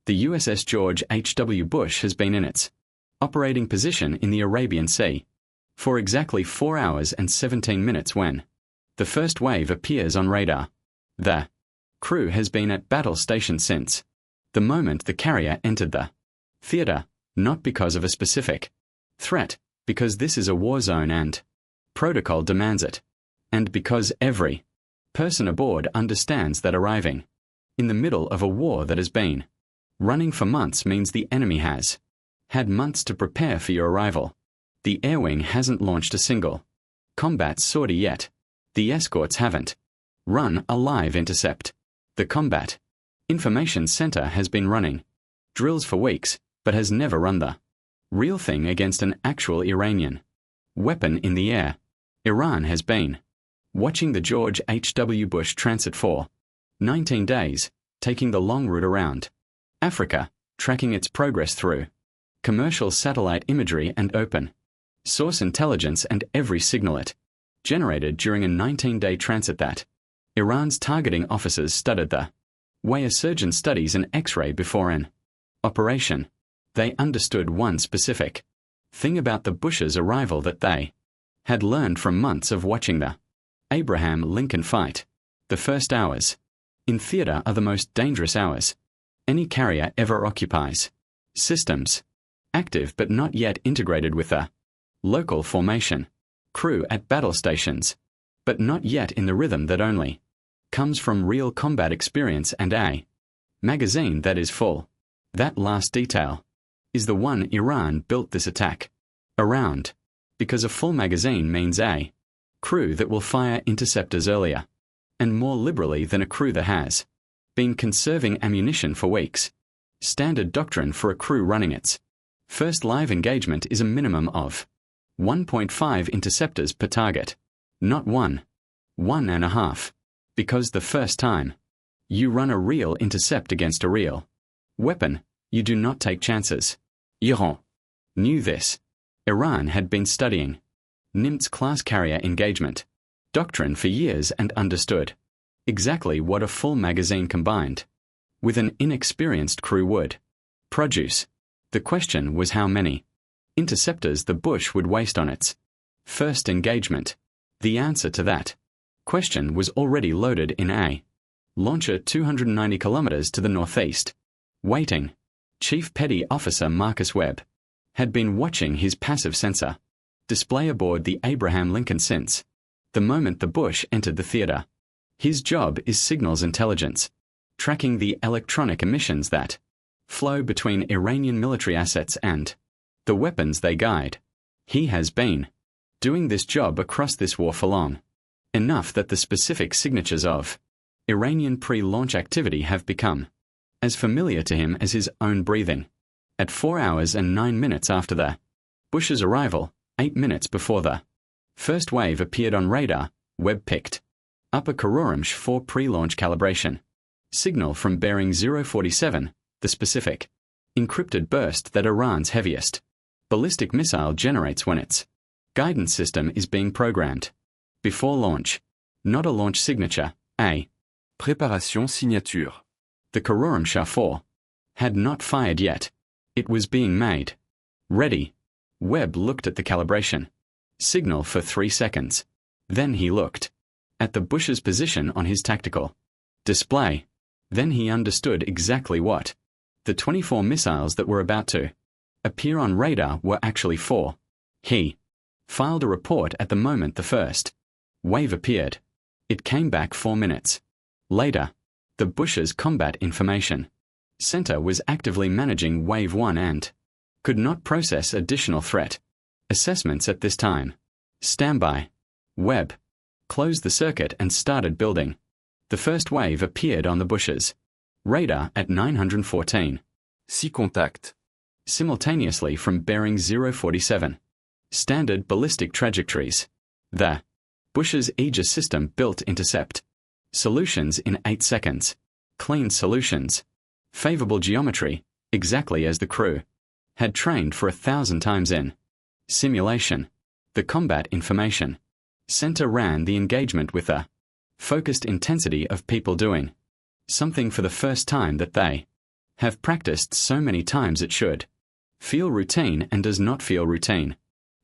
The USS George H.W. Bush has been in its operating position in the Arabian Sea for exactly 4 hours and 17 minutes when the first wave appears on radar. The crew has been at battle station since the moment the carrier entered the theater, not because of a specific threat, because this is a war zone and protocol demands it, and because every person aboard understands that arriving in the middle of a war that has been running for months means the enemy has had months to prepare for your arrival. The air wing hasn't launched a single combat sortie yet. The escorts haven't run a live intercept. The Combat Information Center has been running drills for weeks, but has never run the real thing against an actual Iranian weapon in the air. Iran has been watching the George H.W. Bush transit for 19 days, taking the long route around Africa, tracking its progress through commercial satellite imagery and open source intelligence and every signal it generated during a 19-day transit that Iran's targeting officers studied the way a surgeon studies an X-ray before an operation. They understood one specific thing about the Bush's arrival that they had learned from months of watching the Abraham Lincoln fight. The first hours in theater are the most dangerous hours any carrier ever occupies. Systems active but not yet integrated with a local formation. Crew at battle stations, but not yet in the rhythm that only comes from real combat experience and a magazine that is full. That last detail is the one Iran built this attack around, because a full magazine means a crew that will fire interceptors earlier and more liberally than a crew that has been conserving ammunition for weeks. Standard doctrine for a crew running its first live engagement is a minimum of 1.5 interceptors per target, not 1.5, because the first time you run a real intercept against a real weapon, you do not take chances. Iran knew this. Iran had been studying Nimitz-class carrier engagement doctrine for years and understood exactly what a full magazine combined with an inexperienced crew would produce. The question was how many interceptors the Bush would waste on its first engagement. The answer to that question was already loaded in a launcher 290 kilometers to the northeast. Waiting. Chief Petty Officer Marcus Webb had been watching his passive sensor display aboard the Abraham Lincoln since the moment the Bush entered the theater. His job is signals intelligence, tracking the electronic emissions that flow between Iranian military assets and the weapons they guide. He has been doing this job across this war for long enough that the specific signatures of Iranian pre-launch activity have become as familiar to him as his own breathing. At 4 hours and 9 minutes after the Bush's arrival, 8 minutes before the first wave appeared on radar, Webb picked up a Khorramshahr 4 pre-launch calibration signal from bearing 047, the specific encrypted burst that Iran's heaviest ballistic missile generates when its guidance system is being programmed. Before launch. Not a launch signature, a préparation signature. The Khorramshahr 4 had not fired yet. It was being made ready. Webb looked at the calibration signal for 3 seconds. Then he looked at the Bush's position on his tactical display. Then he understood exactly what the 24 missiles that were about to appear on radar were actually for. He filed a report at the moment the first wave appeared. It came back 4 minutes later. The Bush's Combat Information Center was actively managing Wave 1 and could not process additional threat assessments at this time. Standby. Webb closed the circuit and started building. The first wave appeared on the Bush's radar at 914. 6 contact. Simultaneously from bearing 047. Standard ballistic trajectories. The Bush's Aegis system built intercept solutions in 8 seconds. Clean solutions. Favorable geometry, exactly as the crew had trained for 1,000 times in simulation. The Combat Information Center ran the engagement with a focused intensity of people doing something for the first time that they Have practiced so many times it should. Feel routine and does not feel routine.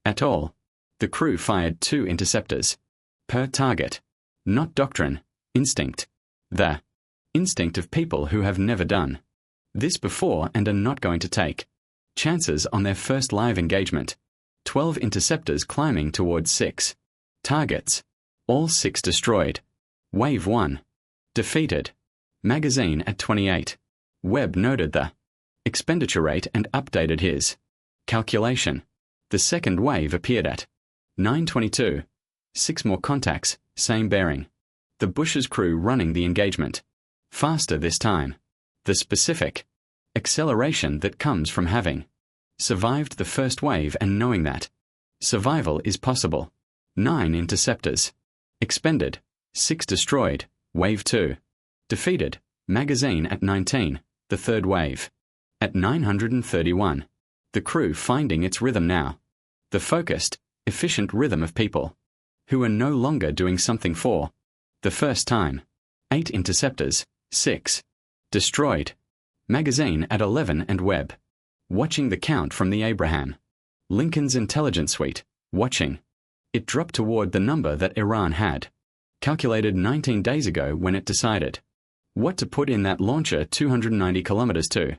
At all. The crew fired 2 interceptors. Per target. Not doctrine, instinct. The instinct of people who have never done this before and are not going to take chances on their first live engagement. 12 interceptors climbing towards 6 targets. All 6 destroyed. Wave 1. Defeated. Magazine at 28. Webb noted the expenditure rate and updated his calculation. The second wave appeared at 9:22. 6 more contacts, same bearing. The Bush's crew running the engagement. Faster this time. The specific acceleration that comes from having survived the first wave and knowing that survival is possible. 9 interceptors. Expended. 6 destroyed. Wave 2. Defeated. Magazine at 19. The third wave. At 931. The crew finding its rhythm now. The focused, efficient rhythm of people who are no longer doing something for the first time. 8 interceptors. 6. Destroyed. Magazine at 11 and Webb watching the count from the Abraham Lincoln's intelligence suite, watching it drop toward the number that Iran had calculated 19 days ago when it decided what to put in that launcher 290 kilometers to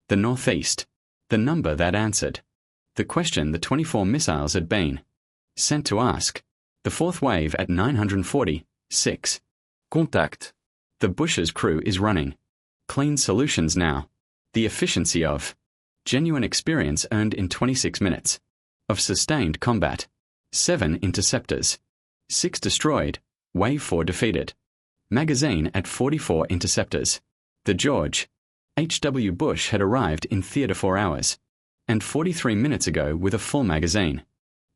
the northeast, the number that answered the question the 24 missiles had been sent to ask. The fourth wave at 940, 6. Contact. The Bush's crew is running clean solutions now. The efficiency of genuine experience earned in 26 minutes of sustained combat. 7 interceptors. 6 destroyed. Wave 4 defeated. Magazine at 44 interceptors. The George H.W. Bush had arrived in theater 4 hours and 43 minutes ago with a full magazine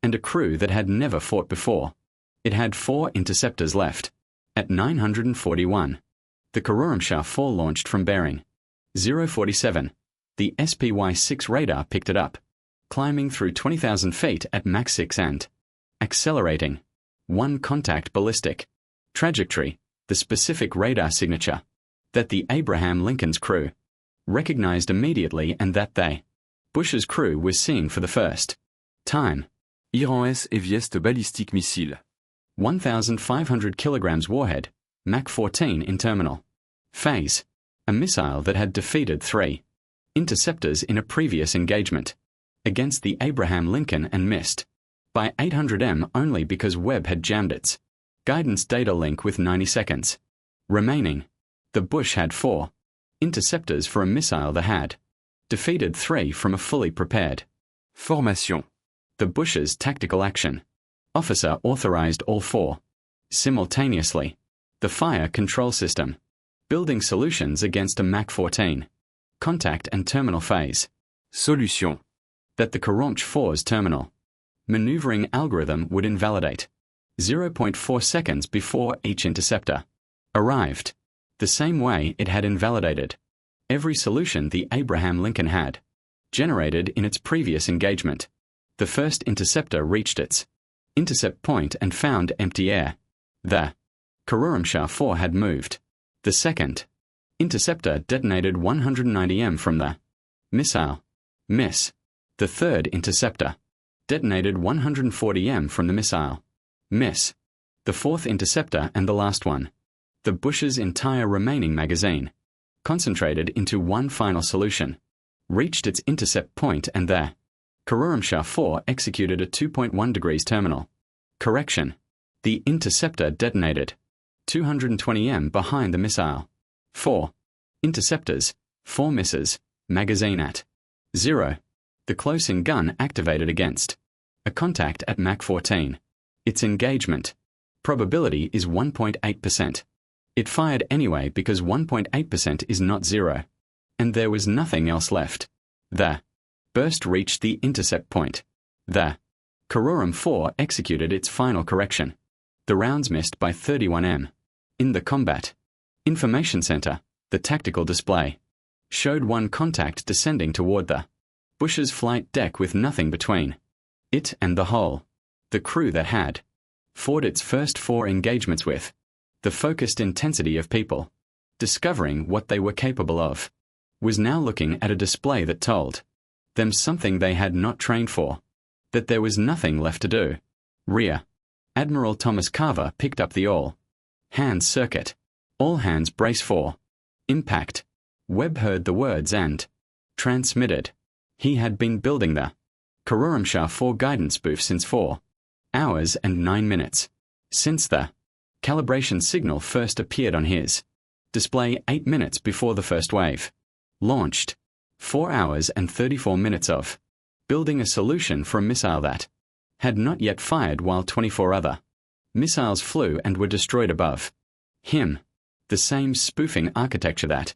and a crew that had never fought before. It had 4 interceptors left. At 941. The Kururumshah 4 launched from bearing 047. The SPY-6 radar picked it up, climbing through 20,000 feet at Mach 6 and accelerating. 1 contact ballistic trajectory, the specific radar signature that the Abraham Lincoln's crew recognized immediately and that they, Bush's crew, was seeing for the first time. Iran Heaviest Ballistic Missile. 1,500 kilograms warhead, Mach 14 in terminal phase. A missile that had defeated 3 interceptors in a previous engagement against the Abraham Lincoln and missed by 800 m only because Webb had jammed its guidance data link with 90 seconds remaining. The Bush had 4 interceptors for a missile that had defeated 3 from a fully prepared Formation. The Bush's tactical action officer authorized all 4 simultaneously. The fire control system building solutions against a Mach 14 contact and terminal phase Solution. that the Kurumsh 4's terminal maneuvering algorithm would invalidate 0.4 seconds before each interceptor arrived, the same way it had invalidated every solution the Abraham Lincoln had generated in its previous engagement. The first interceptor reached its intercept point and found empty air. The Kururumshah 4 had moved. The second interceptor detonated 190 m from the missile. Miss. The third interceptor detonated 140 m from the missile. Miss. The fourth interceptor and the last one. The Bush's entire remaining magazine, concentrated into one final solution, reached its intercept point and the Kururumshah 4 executed a 2.1 degrees terminal correction. The interceptor detonated 220 m behind the missile. 4 interceptors, 4 misses, magazine at 0. The close-in gun activated against a contact at Mach 14. Its engagement probability is 1.8%. It fired anyway because 1.8% is not 0. And there was nothing else left. The burst reached the intercept point. The Kururum 4 executed its final correction. The rounds missed by 31 m. In the combat information center, the tactical display showed one contact descending toward the Bush's flight deck with nothing between it and the hole. The crew that had fought its first 4 engagements with the focused intensity of people discovering what they were capable of. was now looking at a display that told them something they had not trained for, that there was nothing left to do. Rear Admiral Thomas Carver picked up the all hands circuit. All hands brace for impact. Webb heard the words and transmitted. He had been building the Kurorumshah 4 guidance spoof since 4 hours and 9 minutes. Since the calibration signal first appeared on his display 8 minutes before the first wave launched. 4 hours and 34 minutes of building a solution for a missile that had not yet fired while 24 other missiles flew and were destroyed above him. The same spoofing architecture that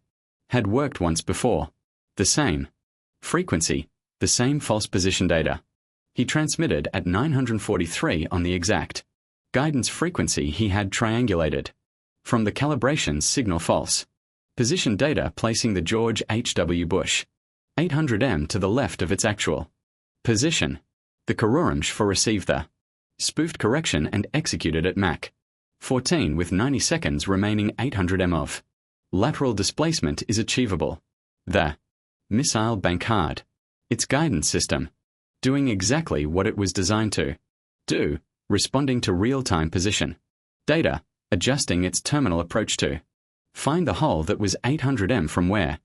had worked once before. The same frequency, the same false position data. He transmitted at 943 on the exact guidance frequency he had triangulated from the calibration signal false position data, placing the George H.W. Bush 800M to the left of its actual position. The Kurorumshah received the spoofed correction and executed at Mach 14 with 90 seconds remaining. 800m of lateral displacement is achievable. The missile bank hard its guidance system, doing exactly what it was designed to do, responding to real-time position data, adjusting its terminal approach to find the hole that was 800m from where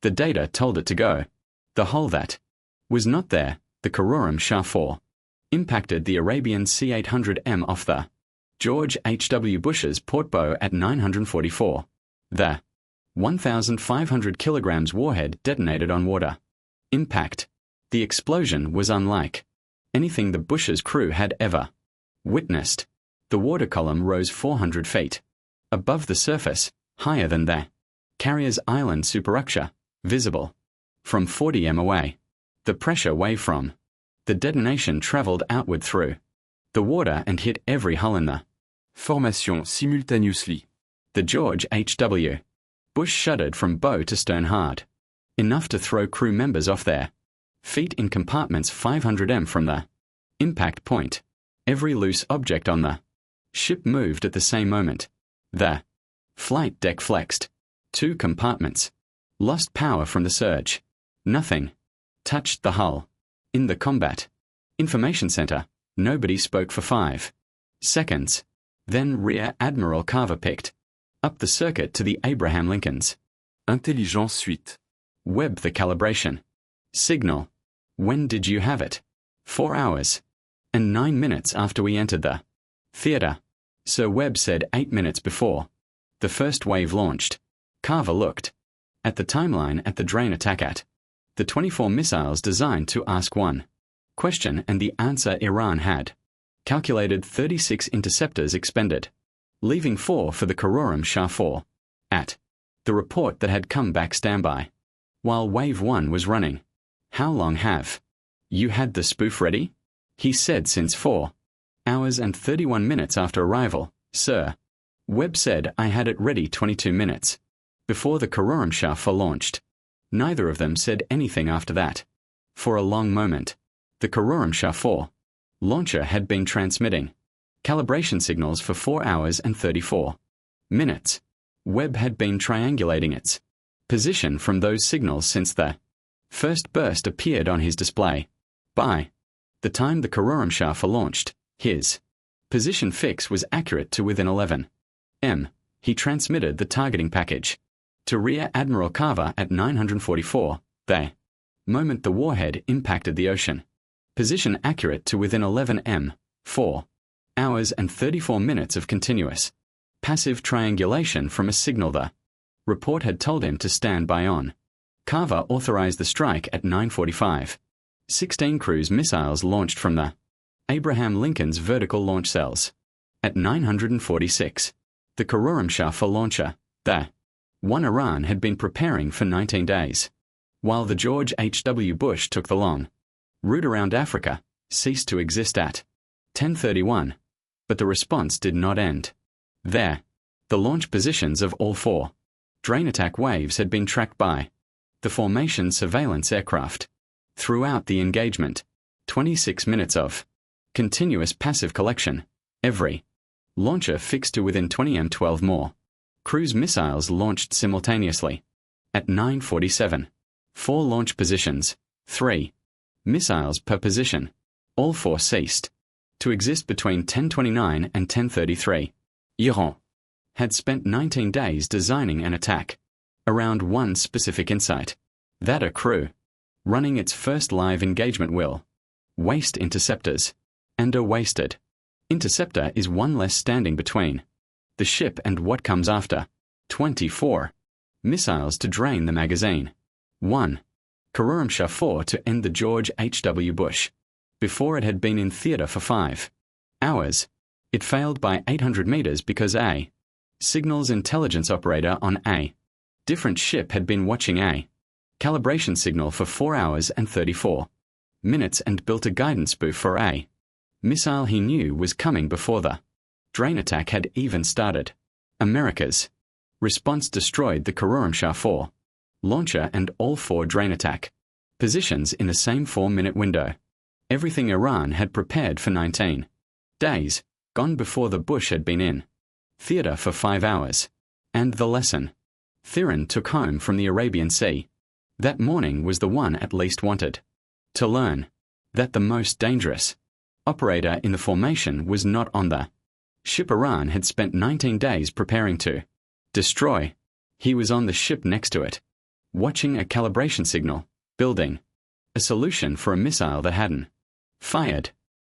the data told it to go. The hole that was not there, the Kurorumshah 4, impacted the Arabian C-800M off the George H.W. Bush's port bow at 944. The 1,500 kilograms warhead detonated on water impact. The explosion was unlike anything the Bush's crew had ever witnessed. The water column rose 400 feet above the surface, higher than the carrier's island superstructure, visible from 40 m away. The pressure wave from the detonation traveled outward through the water and hit every hull in the Formation simultaneously. The George H.W. Bush shuddered from bow to stern hard, enough to throw crew members off their feet in compartments 500 m from the impact point. Every loose object on the ship moved at the same moment. The flight deck flexed. 2 compartments lost power from the surge. Nothing touched the hull. In the combat information center, nobody spoke for 5 seconds. Then Rear Admiral Carver picked up the circuit to the Abraham Lincoln's Intelligence suite. Webb the calibration signal. When did you have it? 4 hours and 9 minutes after we entered the theater. Sir Webb said 8 minutes before the first wave launched. Carver looked at the timeline at the drain attack at the 24 missiles designed to ask one question, and the answer Iran had calculated 36 interceptors expended, leaving 4 for the Kurorumshah 4 at the report that had come back standby while Wave 1 was running. How long have you had the spoof ready? He said since 4 hours and 31 minutes after arrival, sir. Webb said I had it ready 22 minutes before the Kurorumshah 4 launched. Neither of them said anything after that. For a long moment, the Kurorumshah 4 launcher had been transmitting calibration signals for 4 hours and 34 minutes. Webb had been triangulating its position from those signals since the first burst appeared on his display. By the time the Kurorumshah 4 launched, his position fix was accurate to within 11 m. He transmitted the targeting package to Rear Admiral Carver at 944, the moment the warhead impacted the ocean. Position accurate to within 11 m. 4 hours and 34 minutes of continuous passive triangulation from a signal the report had told him to stand by on. Carver authorized the strike at 9:45. 16 cruise missiles launched from the Abraham Lincoln's vertical launch cells. At 946, the Kurorumshah 4 launcher, the one Iran had been preparing for 19 days, while the George H.W. Bush took the long route around Africa, ceased to exist at 10:31. But the response did not end there. The launch positions of all 4 drain attack waves had been tracked by the formation surveillance aircraft. Throughout the engagement, 26 minutes of continuous passive collection, every launcher fixed to within 20 m. 12 more cruise missiles launched simultaneously. At 9:47. 4 launch positions. 3 missiles per position. All 4 ceased to exist between 10:29 and 10:33. Iran had spent 19 days designing an attack around one specific insight, that a crew running its first live engagement will waste interceptors, and a wasted interceptor is one less standing between the ship and what comes after. 24 missiles to drain the magazine. 1 Khorramshahr 4 to end the George H.W. Bush before it had been in theater for 5 hours. It failed by 800 meters because a signals intelligence operator on a different ship had been watching a calibration signal for 4 hours and 34 minutes and built a guidance spoof for a missile he knew was coming before the drain attack had even started. America's response destroyed the Khorramshahr 4 launcher and all 4 drain attack positions in the same 4-minute window. Everything Iran had prepared for 19 days, gone before the Bush had been in theater for 5 hours. And the lesson Thiran took home from the Arabian Sea that morning was the one at least wanted to learn, that the most dangerous operator in the formation was not on the ship Iran had spent 19 days preparing to destroy. He was on the ship next to it, watching a calibration signal, building a solution for a missile that hadn't fired.